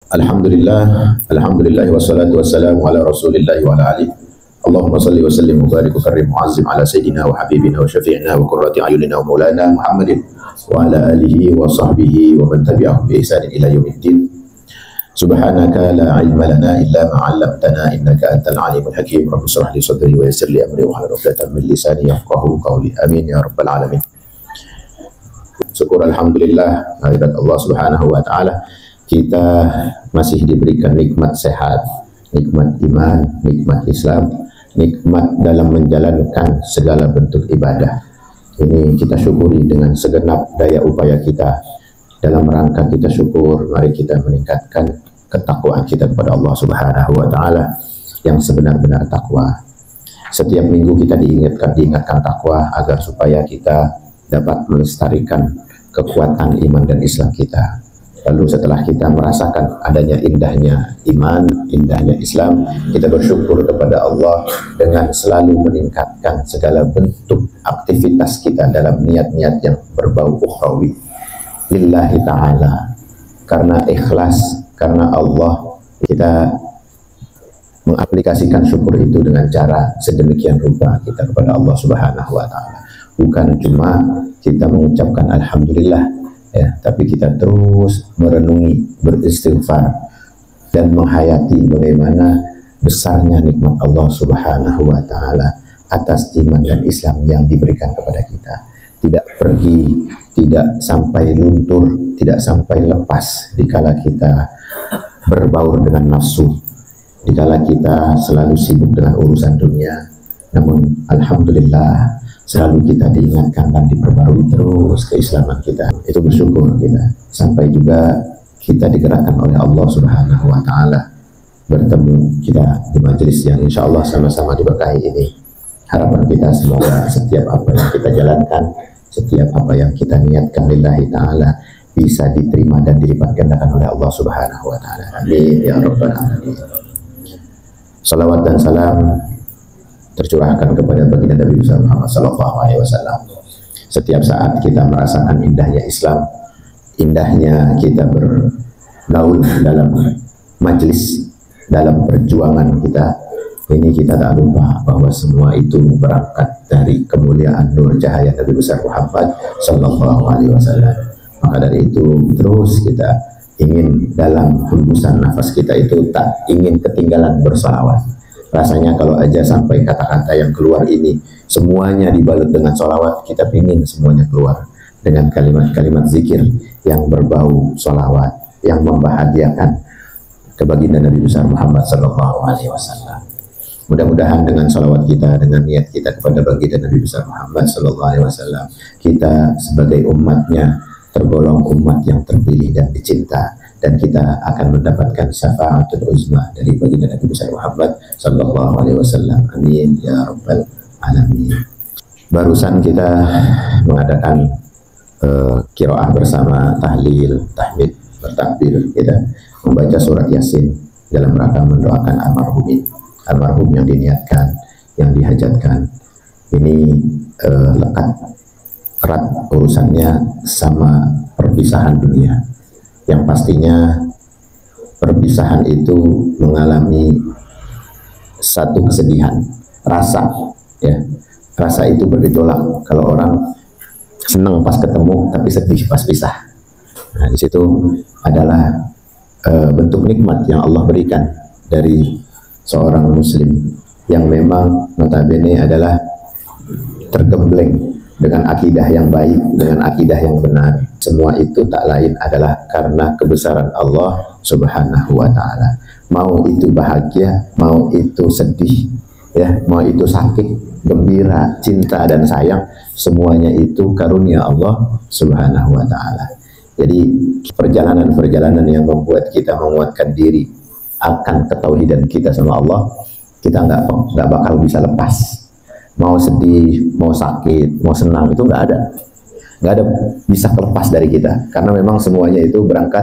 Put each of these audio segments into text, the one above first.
Alhamdulillah wassalatu wassalamu ala Rasulillah wa ala alihi. Allahumma salli wa sallim wa barik wa karrim mu'azzim ala sayyidina wa habibina wa syafi'ina wa qurrati ayunina wa maulana Muhammadin wa ala alihi wa sahbihi wa man tabi'ahum bi ihsanin ila yaumiddin. Subhanaka la ilma lana illa ma 'allamtana innaka antal alimul hakim. Rabbi shrah li sadri wa yassir li amri wa hlul 'uqdatam min lisani yafqahu qawli. Amin ya rabbal alamin. Syukur alhamdulillah kehadirat Allah Subhanahu wa taala, kita masih diberikan nikmat sehat, nikmat iman, nikmat Islam, nikmat dalam menjalankan segala bentuk ibadah. Ini kita syukuri dengan segenap daya upaya kita. Dalam rangka kita syukur, mari kita meningkatkan ketakwaan kita kepada Allah Subhanahu wa taala yang sebenar-benar takwa. Setiap minggu kita diingatkan takwa agar supaya kita dapat melestarikan kekuatan iman dan Islam kita. Lalu setelah kita merasakan adanya indahnya iman, indahnya Islam, kita bersyukur kepada Allah dengan selalu meningkatkan segala bentuk aktivitas kita dalam niat-niat yang berbau ukhrawi. Lillahi ta'ala, karena ikhlas, karena Allah, kita mengaplikasikan syukur itu dengan cara sedemikian rupa kita kepada Allah Subhanahu wa ta'ala. Bukan cuma kita mengucapkan alhamdulillah, ya, tapi kita terus merenungi, beristighfar dan menghayati bagaimana besarnya nikmat Allah Subhanahu wa taala atas iman dan Islam yang diberikan kepada kita. Tidak pergi, tidak sampai luntur, tidak sampai lepas dikala kita berbaur dengan nafsu, dikala kita selalu sibuk dengan urusan dunia. Namun alhamdulillah selalu kita diingatkan dan diperbarui terus keislaman kita. Itu bersyukur kita. Sampai juga kita digerakkan oleh Allah Subhanahu wa taala bertemu kita di majelis yang insya Allah sama-sama diberkahi ini. Harapan kita semoga setiap apa yang kita jalankan, setiap apa yang kita niatkan lillahi ta'ala bisa diterima dan dilipat gandakan oleh Allah Subhanahu wa ta'ala. Amin ya rabbal alamin. Salawat dan salam tercurahkan kepada baginda Nabi Muhammad SAW. Setiap saat kita merasakan indahnya Islam, indahnya kita bergaul dalam majelis, dalam perjuangan kita, ini kita tak lupa bahwa semua itu berangkat dari kemuliaan nur cahaya Nabi besar Muhammad SAW. Maka dari itu terus kita ingin dalam hembusan nafas kita itu tak ingin ketinggalan bersalawat. Rasanya kalau aja sampai kata-kata yang keluar ini semuanya dibalut dengan sholawat, kita ingin semuanya keluar dengan kalimat-kalimat zikir yang berbau sholawat, yang membahagiakan kebaginda Nabi besar Muhammad SAW. Mudah-mudahan dengan sholawat kita, dengan niat kita kepada baginda Nabi besar Muhammad SAW, kita sebagai umatnya tergolong umat yang terpilih dan dicinta, dan kita akan mendapatkan syafaatul uzma dari baginda Nabi besar Muhammad sallallahu alaihi wasallam. Amin ya rabbal alamin. Barusan kita mengadakan qiraah bersama, tahlil, tahmid, bertakbir, kita membaca surat Yasin dalam rangka mendoakan almarhum yang diniatkan, yang dihajatkan. Ini lekat erat urusannya sama perpisahan dunia, yang pastinya perpisahan itu mengalami satu kesedihan, rasa, ya, rasa itu bergejolak. Kalau orang senang pas ketemu tapi sedih pas pisah, nah di situ adalah bentuk nikmat yang Allah berikan dari seorang muslim yang memang notabene adalah tergembleng dengan akidah yang baik, dengan akidah yang benar. Semua itu tak lain adalah karena kebesaran Allah Subhanahu wa ta'ala. Mau itu bahagia, mau itu sedih, ya, mau itu sakit, gembira, cinta dan sayang, semuanya itu karunia Allah Subhanahu wa ta'ala. Jadi perjalanan-perjalanan yang membuat kita menguatkan diri akan ketauhidan kita sama Allah, kita nggak bakal bisa lepas. Mau sedih, mau sakit, mau senang, itu nggak ada bisa terlepas dari kita, karena memang semuanya itu berangkat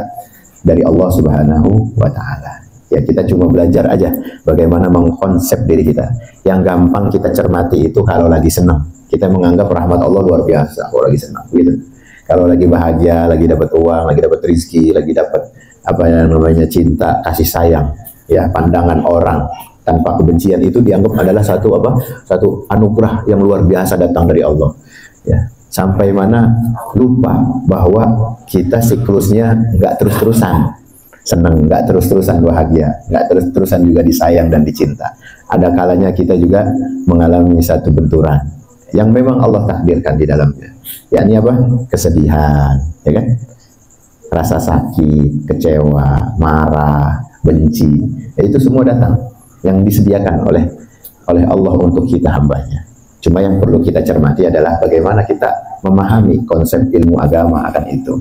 dari Allah Subhanahu wa ta'ala. Ya, kita cuma belajar aja bagaimana mengkonsep diri kita. Yang gampang kita cermati itu kalau lagi senang, kita menganggap rahmat Allah luar biasa kalau lagi senang gitu. Kalau lagi bahagia, lagi dapat uang, lagi dapat rezeki, lagi dapat apa yang namanya cinta, kasih sayang, ya, pandangan orang tanpa kebencian itu dianggap adalah satu anugerah yang luar biasa datang dari Allah, ya. Sampai mana lupa bahwa kita siklusnya nggak terus-terusan senang, nggak terus-terusan bahagia, nggak terus-terusan juga disayang dan dicinta. Ada kalanya kita juga mengalami satu benturan yang memang Allah takdirkan di dalamnya, yakni apa? Kesedihan, ya kan? Rasa sakit, kecewa, marah, benci, itu semua datang yang disediakan oleh Allah untuk kita hambanya. Cuma yang perlu kita cermati adalah bagaimana kita memahami konsep ilmu agama akan itu.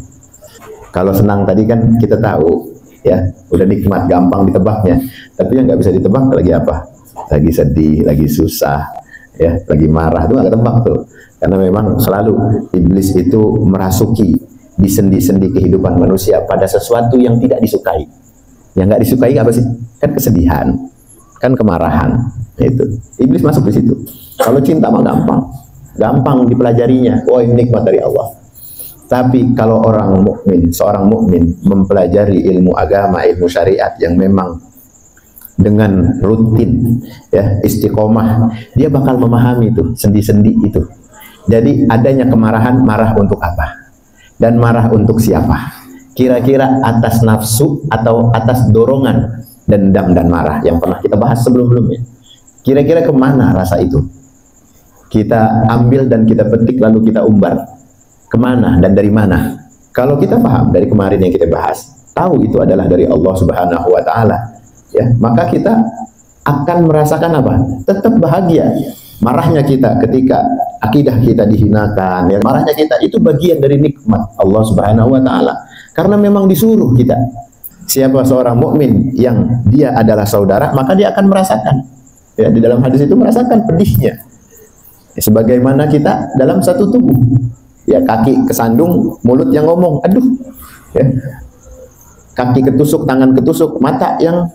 Kalau senang tadi kan kita tahu, ya, udah nikmat, gampang ditebaknya. Tapi yang nggak bisa ditebak lagi apa? Lagi sedih, lagi susah, ya, lagi marah, itu nggak ketebak tuh. Karena memang selalu iblis itu merasuki di sendi-sendi kehidupan manusia pada sesuatu yang tidak disukai. Yang nggak disukai apa sih? Kan kesedihan, kan kemarahan. Itu iblis masuk di situ. Kalau cinta mah gampang dipelajarinya. Oh, ini nikmat dari Allah. Tapi kalau seorang mukmin mempelajari ilmu agama, ilmu syariat yang memang dengan rutin, ya, istiqomah, dia bakal memahami itu sendi-sendi itu. Jadi adanya kemarahan, marah untuk apa? Dan marah untuk siapa? Kira-kira atas nafsu atau atas dorongan dendam dan marah yang pernah kita bahas sebelum-sebelumnya. Kira-kira kemana rasa itu? Kita ambil dan kita petik lalu kita umbar. Kemana dan dari mana? Kalau kita paham dari kemarin yang kita bahas, tahu itu adalah dari Allah Subhanahu wa Ta'ala, ya, maka kita akan merasakan apa? Tetap bahagia. Marahnya kita ketika akidah kita dihinakan, ya, marahnya kita itu bagian dari nikmat Allah Subhanahu wa Ta'ala, karena memang disuruh kita. Siapa seorang mukmin yang dia adalah saudara, maka dia akan merasakan, ya, di dalam hadis itu merasakan pedihnya, ya, sebagaimana kita dalam satu tubuh, ya, kaki kesandung, mulut yang ngomong, aduh, ya, kaki ketusuk, tangan ketusuk, mata yang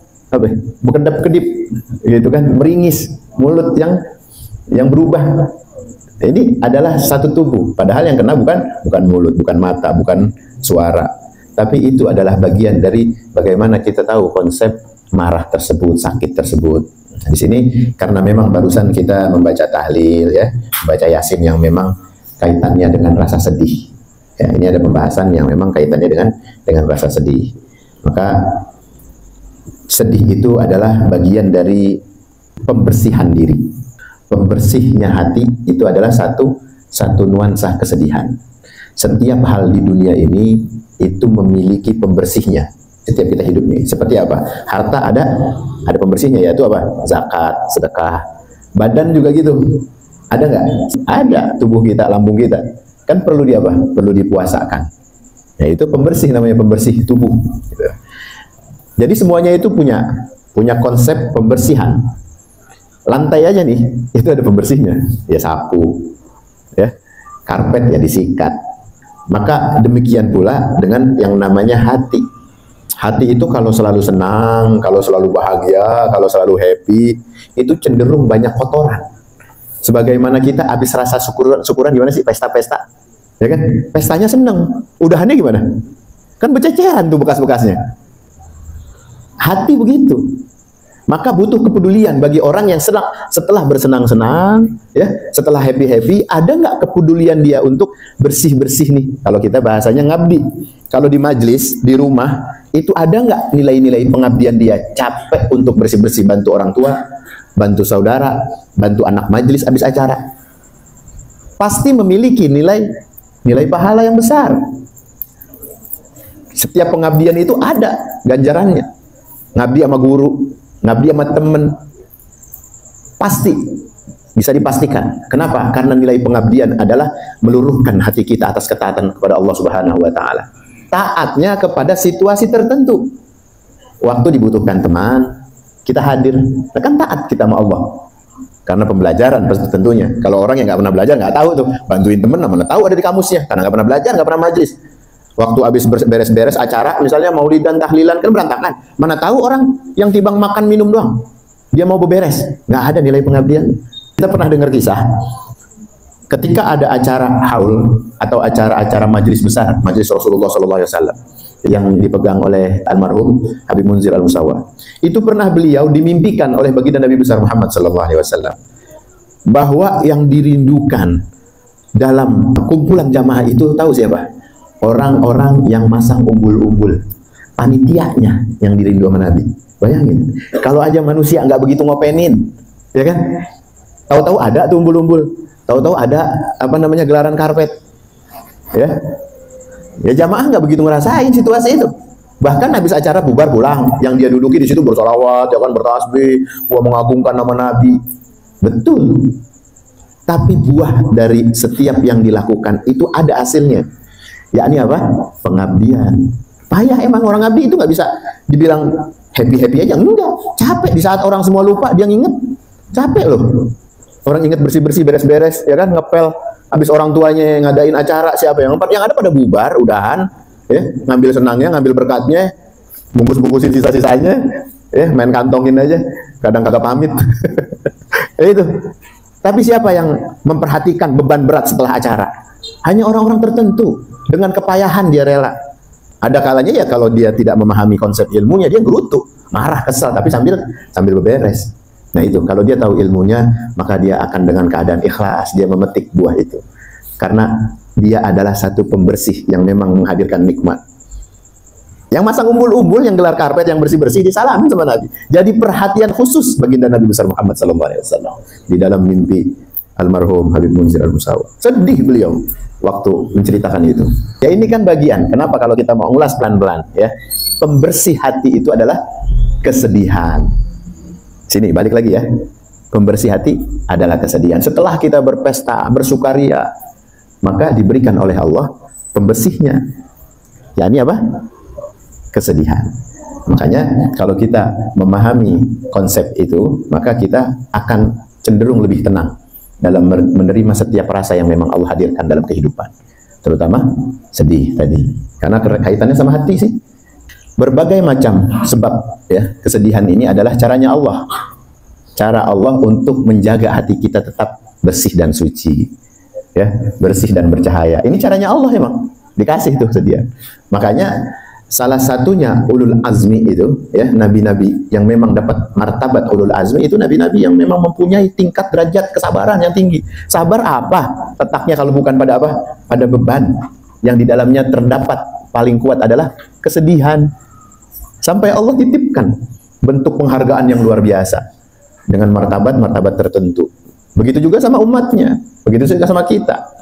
berkedap-kedip, gitu kan, meringis, mulut yang berubah. Ini adalah satu tubuh, padahal yang kena bukan mulut, bukan mata, bukan suara, tapi itu adalah bagian dari bagaimana kita tahu konsep marah tersebut, sakit tersebut. Di sini karena memang barusan kita membaca tahlil, ya, membaca Yasin yang memang kaitannya dengan rasa sedih. Ya, ini ada pembahasan yang memang kaitannya dengan rasa sedih. Maka sedih itu adalah bagian dari pembersihan diri. Pembersihnya hati itu adalah satu nuansa kesedihan. Setiap hal di dunia ini itu memiliki pembersihnya. Setiap kita hidup nih, seperti apa? Harta ada pembersihnya, yaitu apa? Zakat, sedekah. Badan juga gitu. Ada nggak? Ada. Tubuh kita, lambung kita, kan perlu perlu dipuasakan. Ya, itu pembersih, namanya pembersih tubuh. Gitu. Jadi semuanya itu punya konsep pembersihan. Lantai aja nih, itu ada pembersihnya. Ya, sapu, ya, karpet ya disikat. Maka demikian pula dengan yang namanya hati. Hati itu kalau selalu senang, kalau selalu bahagia, kalau selalu happy, itu cenderung banyak kotoran. Sebagaimana kita habis rasa syukuran gimana sih, pesta-pesta, ya kan? Pestanya seneng, udahannya gimana? Kan bececeran tuh bekas-bekasnya. Hati begitu. Maka butuh kepedulian bagi orang yang setelah bersenang-senang, ya, setelah happy-happy, ada nggak kepedulian dia untuk bersih-bersih nih? Kalau kita bahasanya ngabdi. Kalau di majlis, di rumah, itu ada nggak nilai-nilai pengabdian dia? Capek untuk bersih-bersih, bantu orang tua, bantu saudara, bantu anak majlis habis acara. Pasti memiliki nilai pahala yang besar. Setiap pengabdian itu ada ganjarannya. Ngabdi sama guru, ngabdi sama temen, pasti bisa dipastikan. Kenapa? Karena nilai pengabdian adalah meluruhkan hati kita atas ketaatan kepada Allah Subhanahu wa Ta'ala. Taatnya kepada situasi tertentu. Waktu dibutuhkan teman, kita hadir, kan taat kita sama Allah. Karena pembelajaran tentunya. Kalau orang yang nggak pernah belajar nggak tahu tuh, bantuin temen mana tahu ada di kamusnya, karena nggak pernah belajar, nggak pernah majlis. Waktu habis beres-beres acara, misalnya maulidan, tahlilan, kan berantakan. Mana tahu orang yang tibang makan minum doang, dia mau beberes, nggak ada nilai pengabdian. Kita pernah dengar kisah, ketika ada acara haul atau acara-acara majelis besar, majelis Rasulullah SAW yang dipegang oleh almarhum Habib Munzir Al-Musawa, itu pernah beliau dimimpikan oleh baginda Nabi besar Muhammad SAW bahwa yang dirindukan dalam kumpulan jamaah itu tahu siapa? Orang-orang yang masang umbul-umbul, panitianya yang dirindu sama Nabi. Bayangin, kalau aja manusia nggak begitu ngopenin, ya kan? Tahu-tahu ada tuh umbul-umbul, tahu-tahu ada apa namanya gelaran karpet, ya. Ya jamaah nggak begitu ngerasain situasi itu. Bahkan habis acara bubar pulang, yang dia duduki di situ bersolawat, ya kan, bertasbih, mengagungkan nama Nabi. Betul. Tapi buah dari setiap yang dilakukan itu ada hasilnya. Yakni apa? Pengabdian. Payah emang orang abdi itu nggak bisa dibilang happy-happy aja. Enggak. Capek di saat orang semua lupa dia nginget. Capek loh. Orang inget bersih-bersih, beres-beres, ya kan, ngepel. Habis orang tuanya ngadain acara, siapa yang ada pada bubar, udahan, ya, ngambil senangnya, ngambil berkatnya, bungkus-bungkusin sisa-sisanya, ya, main kantongin aja, kadang kagak pamit. Itu. Tapi siapa yang memperhatikan beban berat setelah acara? Hanya orang-orang tertentu, dengan kepayahan dia rela. Ada kalanya ya kalau dia tidak memahami konsep ilmunya, dia gerutu, marah, kesal, tapi sambil beberes. Nah itu, kalau dia tahu ilmunya, maka dia akan dengan keadaan ikhlas, dia memetik buah itu. Karena dia adalah satu pembersih yang memang menghadirkan nikmat. Yang masang umbul-umbul, yang gelar karpet, yang bersih-bersih, disalamin sama Nabi. Jadi perhatian khusus baginda Nabi besar Muhammad SAW di dalam mimpi almarhum Habib Munzir Al-Musawa. Sedih beliau waktu menceritakan itu. Ya ini kan bagian, kenapa kalau kita mau ngulas pelan-pelan, ya, pembersih hati itu adalah kesedihan. Sini, balik lagi ya. Pembersih hati adalah kesedihan. Setelah kita berpesta, bersukaria, maka diberikan oleh Allah pembersihnya. Ya ini apa? Kesedihan. Makanya kalau kita memahami konsep itu, maka kita akan cenderung lebih tenang dalam menerima setiap rasa yang memang Allah hadirkan dalam kehidupan. Terutama sedih tadi. Karena kaitannya sama hati sih. Berbagai macam sebab, ya, kesedihan ini adalah caranya Allah. Cara Allah untuk menjaga hati kita tetap bersih dan suci, ya, bersih dan bercahaya. Ini caranya Allah emang. Dikasih tuh sedia. Makanya salah satunya ulul azmi itu, ya, nabi-nabi yang memang dapat martabat ulul azmi itu nabi-nabi yang memang mempunyai tingkat derajat kesabaran yang tinggi. Sabar apa? Letaknya kalau bukan pada apa? Pada beban yang di dalamnya terdapat paling kuat adalah kesedihan. Sampai Allah titipkan bentuk penghargaan yang luar biasa dengan martabat-martabat tertentu. Begitu juga sama umatnya, begitu juga sama kita.